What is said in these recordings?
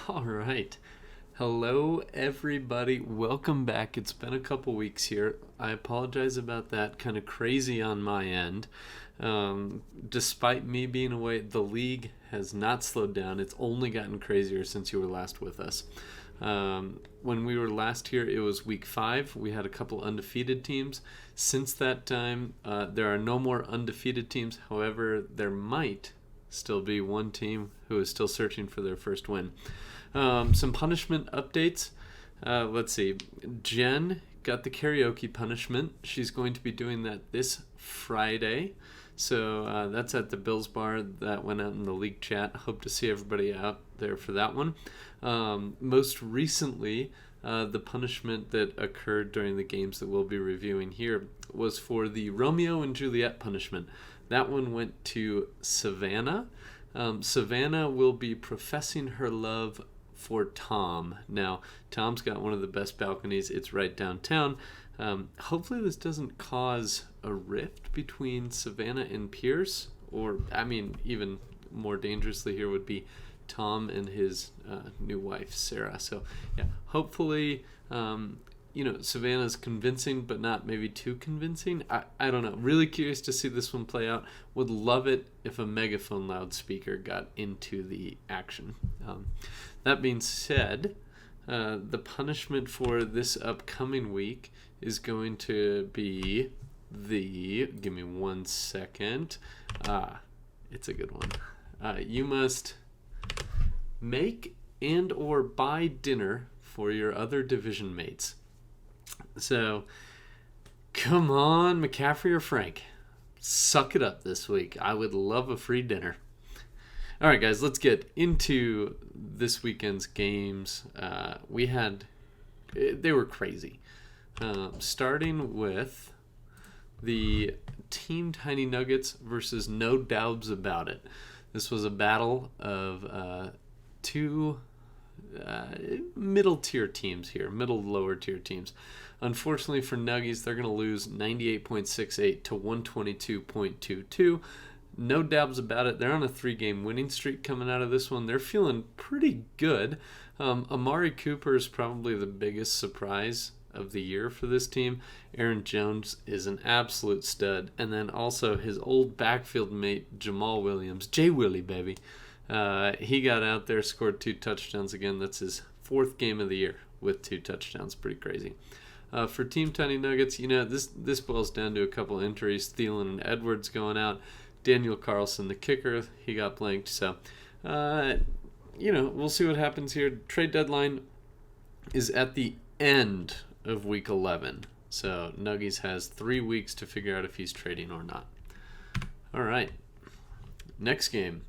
All right. Hello, everybody. Welcome back. It's been a couple weeks here. I apologize about that. Kind of crazy on my end. Despite me being away, the league has not slowed down. It's only gotten crazier since you were last with us. When we were last here, it was week 5. We had a couple undefeated teams. Since that time, there are no more undefeated teams. However, there might still be one team who is still searching for their first win. Some punishment updates. Let's see. Jen got the karaoke punishment. She's going to be doing that this Friday. So that's at the Bills Bar. That went out in the league chat. Hope to see everybody out there for that one. Most recently, the punishment that occurred during the games that we'll be reviewing here was for the Romeo and Juliet punishment. That one went to Savannah. Savannah will be professing her love for Tom. Now, Tom's got one of the best balconies. It's right downtown. Hopefully this doesn't cause a rift between Savannah and Pierce. Or, even more dangerously here would be Tom and his new wife, Sarah. So, yeah, hopefully, Savannah's convincing, but not maybe too convincing. I don't know. Really curious to see this one play out. Would love it if a megaphone loudspeaker got into the action. That being said, the punishment for this upcoming week is going to be give me 1 second. It's a good one. You must make and or buy dinner for your other division mates. So, come on, McCaffrey or Frank. Suck it up this week. I would love a free dinner. All right, guys, let's get into this weekend's games. They were crazy. Starting with the Team Tiny Nuggets versus No Doubts About It. This was a battle of two middle-tier teams here, lower-tier teams. Unfortunately for Nuggies, they're going to lose 98.68 to 122.22. No doubts about it. They're on a 3-game winning streak coming out of this one. They're feeling pretty good. Amari Cooper is probably the biggest surprise of the year for this team. Aaron Jones is an absolute stud. And then also his old backfield mate, Jamal Williams. J-Willie, baby. He got out there, scored 2 touchdowns again. That's his 4th game of the year with 2 touchdowns. Pretty crazy. For Team Tiny Nuggets, this boils down to a couple injuries. Thielen and Edwards going out. Daniel Carlson, the kicker, he got blanked. So, we'll see what happens here. Trade deadline is at the end of Week 11. So, Nuggies has 3 weeks to figure out if he's trading or not. All right. Next game.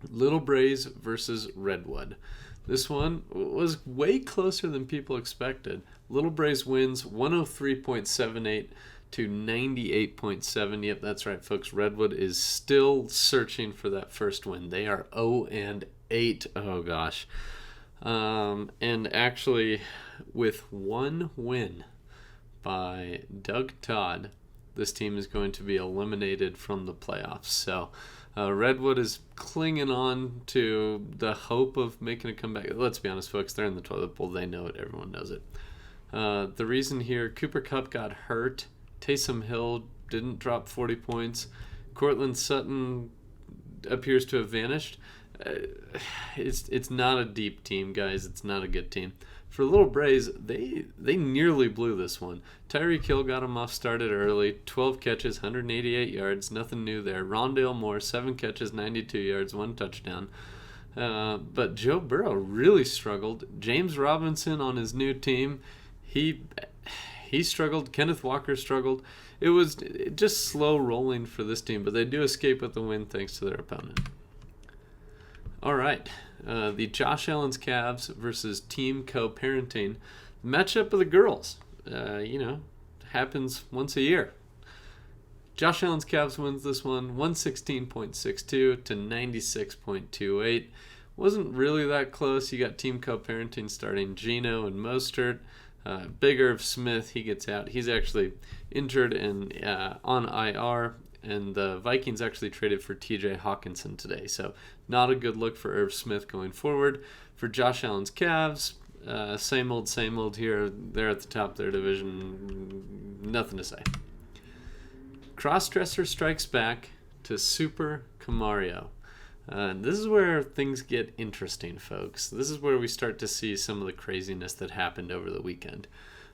Little Braze versus Redwood. This one was way closer than people expected. Little Braze wins 103.78 to 98.7. Yep, that's right, folks. Redwood is still searching for that first win. They are 0-8. Oh, gosh. And actually, with 1 win by Doug Todd, this team is going to be eliminated from the playoffs. So, Redwood is clinging on to the hope of making a comeback. Let's be honest, folks. They're in the toilet bowl. They know it. Everyone knows it. The reason here, Cooper Kupp got hurt. Taysom Hill didn't drop 40 points. Cortland Sutton appears to have vanished. It's not a deep team, guys. It's not a good team. For Little Braze, they nearly blew this one. Tyreek Hill got him off started early. 12 catches, 188 yards. Nothing new there. Rondale Moore, 7 catches, 92 yards, 1 touchdown. But Joe Burrow really struggled. James Robinson on his new team, he struggled. Kenneth Walker struggled. It was just slow rolling for this team, but they do escape with the win thanks to their opponent. All right. The Josh Allen's Cavs versus Team Co-Parenting. Matchup of the girls. Happens once a year. Josh Allen's Cavs wins this one 116.62 to 96.28. Wasn't really that close. You got Team Co-Parenting starting Geno and Mostert. Big Irv Smith, he gets out. He's actually injured and on IR. and the Vikings actually traded for TJ Hawkinson today. So not a good look for Irv Smith going forward. For Josh Allen's Cavs, same old here. They're at the top of their division. Nothing to say. Crossdresser strikes back to Super Camario. This is where things get interesting, folks. This is where we start to see some of the craziness that happened over the weekend.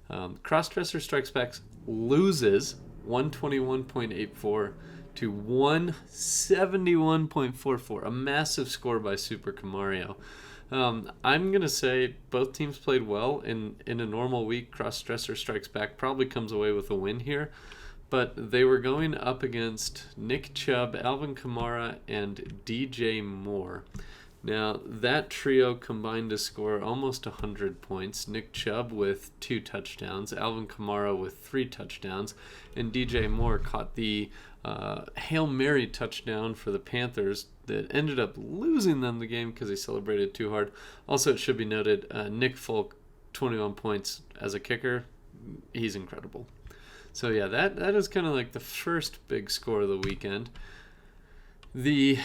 Crossdresser Strikes Back loses 121.84 to 171.44. A massive score by Super Camario. I'm going to say both teams played well. In a normal week, Crossdresser Strikes Back probably comes away with a win here. But they were going up against Nick Chubb, Alvin Kamara, and DJ Moore. Now, that trio combined to score almost 100 points. Nick Chubb with 2 touchdowns, Alvin Kamara with 3 touchdowns, and DJ Moore caught the Hail Mary touchdown for the Panthers that ended up losing them the game because he celebrated too hard. Also, it should be noted, Nick Folk, 21 points as a kicker. He's incredible. So yeah, that is kind of like the first big score of the weekend. The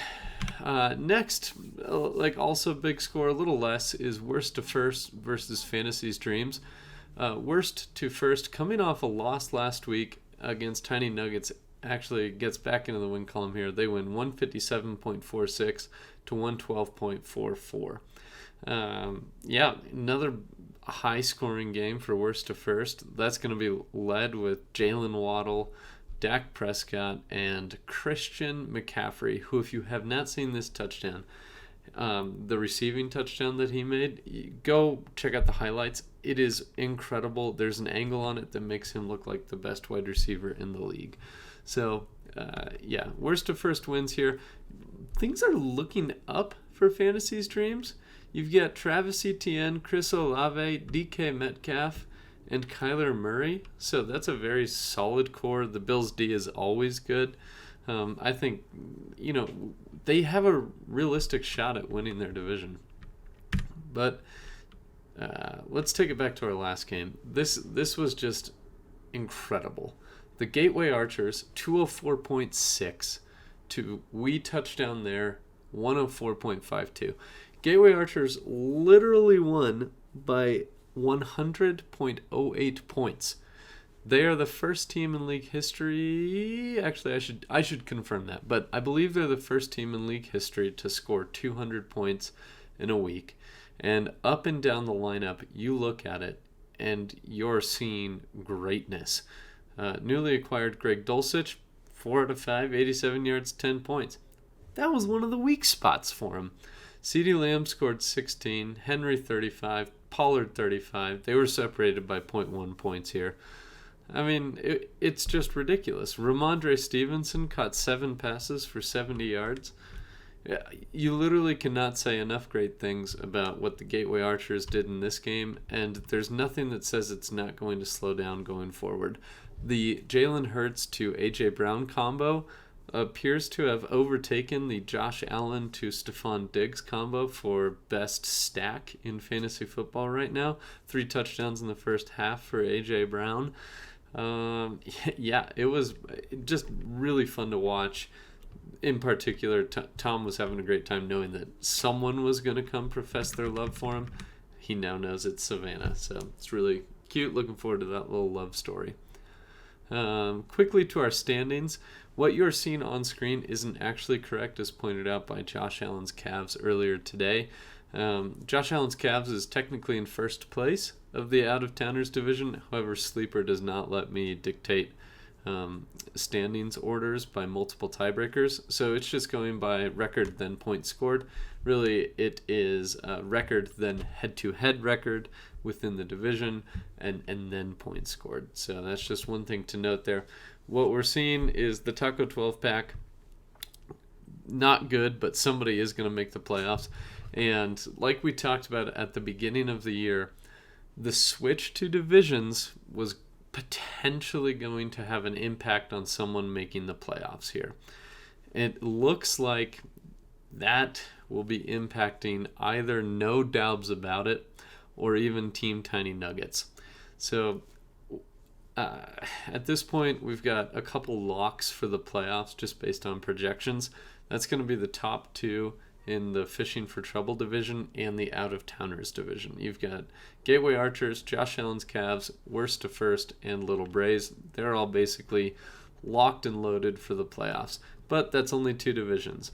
next, like also big score, a little less, is Worst to First versus Fantasy's Dreams. Worst to First, coming off a loss last week against Tiny Nuggets, actually gets back into the win column here. They win 157.46 to 112.44. Yeah, another high-scoring game for Worst to First. That's going to be led with Jalen Waddle, Dak Prescott, and Christian McCaffrey, who, if you have not seen this touchdown, the receiving touchdown that he made, go check out the highlights. It is incredible. There's an angle on it that makes him look like the best wide receiver in the league. So, yeah, Worst to First wins here. Things are looking up for Fantasy's Dreams. You've got Travis Etienne, Chris Olave, DK Metcalf, and Kyler Murray. So that's a very solid core. The Bills' D is always good. I think, they have a realistic shot at winning their division. But let's take it back to our last game. This was just incredible. The Gateway Archers, 204.6 to we touchdown there, 104.52. Gateway Archers literally won by 100.08 points. They are the first team in league history. Actually, I should confirm that, but I believe they're the first team in league history to score 200 points in a week. And up and down the lineup, you look at it, and you're seeing greatness. Newly acquired Greg Dulcich, 4 out of 5, 87 yards, 10 points. That was one of the weak spots for him. CeeDee Lamb scored 16, Henry 35, Pollard 35. They were separated by 0.1 points here. I mean, it's just ridiculous. Ramondre Stevenson caught 7 passes for 70 yards. You literally cannot say enough great things about what the Gateway Archers did in this game, and there's nothing that says it's not going to slow down going forward. The Jalen Hurts to A.J. Brown combo appears to have overtaken the Josh Allen to Stephon Diggs combo for best stack in fantasy football right now. 3 touchdowns in the first half for A.J. Brown. Yeah, it was just really fun to watch. In particular, Tom was having a great time knowing that someone was going to come profess their love for him. He now knows it's Savannah, so it's really cute. Looking forward to that little love story. Quickly to our standings. What you're seeing on screen isn't actually correct, as pointed out by Josh Allen's Cavs earlier today. Josh Allen's Cavs is technically in first place of the out-of-towners division. However, Sleeper does not let me dictate standings orders by multiple tiebreakers. So it's just going by record, then points scored. Really, it is record, then head-to-head record within the division, and then points scored. So that's just one thing to note there. What we're seeing is the Taco 12 pack, not good, but somebody is going to make the playoffs. And like we talked about at the beginning of the year, the switch to divisions was potentially going to have an impact on someone making the playoffs here. It looks like that will be impacting either No Doubs About It or even Team Tiny Nuggets. So At this point, we've got a couple locks for the playoffs just based on projections. That's going to be the top two in the Fishing for Trouble division and the Out of Towners division. You've got Gateway Archers, Josh Allen's Cavs, Worst to First, and Little Brays. They're all basically locked and loaded for the playoffs, but that's only two divisions.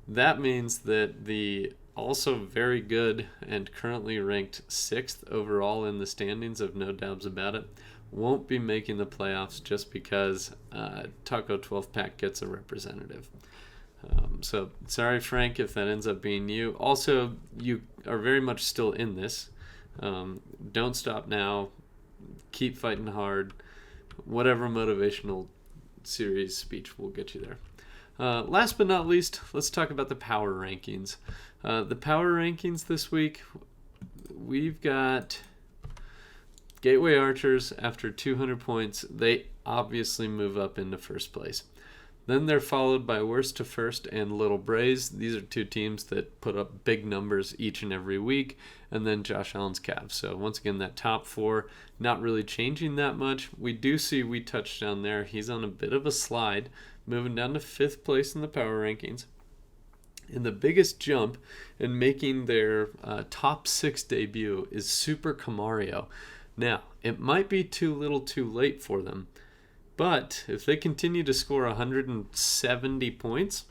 That means that the also very good and currently ranked 6th overall in the standings, of no doubts about it, won't be making the playoffs just because Taco 12 Pack gets a representative. So sorry, Frank, if that ends up being you. Also, you are very much still in this. Don't stop now. Keep fighting hard. Whatever motivational series speech will get you there. Last but not least, let's talk about the power rankings. The power rankings this week, we've got Gateway Archers after 200 points. They obviously move up into first place. Then they're followed by Worst to First and Little Brays. These are two teams that put up big numbers each and every week. And then Josh Allen's Cavs. So once again, that top four, not really changing that much. We do see We Touchdown there. He's on a bit of a slide, moving down to 5th place in the power rankings. And the biggest jump in making their top 6 debut is Super Camario. Now, it might be too little too late for them, but if they continue to score 170 points,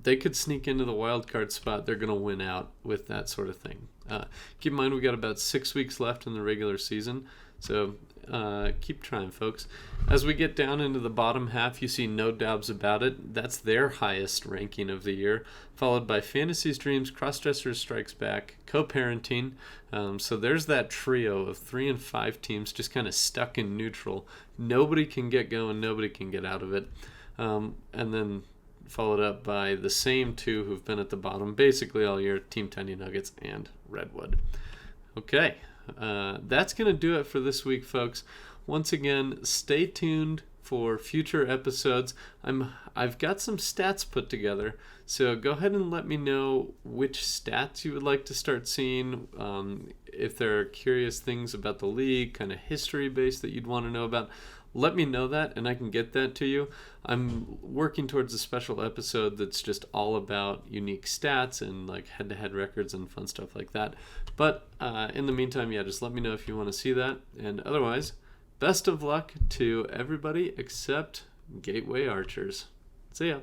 they could sneak into the wild card spot. They're going to win out with that sort of thing. Keep in mind, we got about 6 weeks left in the regular season, so keep trying, folks. As we get down into the bottom half, you see No Doubts About It. That's their highest ranking of the year, followed by Fantasy's Dreams, Crossdressers Strikes Back, Co-Parenting. So there's that trio of 3 and 5 teams just kind of stuck in neutral. Nobody can get going, nobody can get out of it. And then followed up by the same two who've been at the bottom basically all year, Team Tiny Nuggets and Redwood. Okay. That's going to do it for this week, folks. Once again, stay tuned for future episodes. I've got some stats put together, so go ahead and let me know which stats you would like to start seeing. If there are curious things about the league, kind of history based that you'd want to know about, let me know that and I can get that to you. I'm working towards a special episode that's just all about unique stats and like head-to-head records and fun stuff like that. But in the meantime, yeah, just let me know if you want to see that. And otherwise, best of luck to everybody except Gateway Archers. See ya.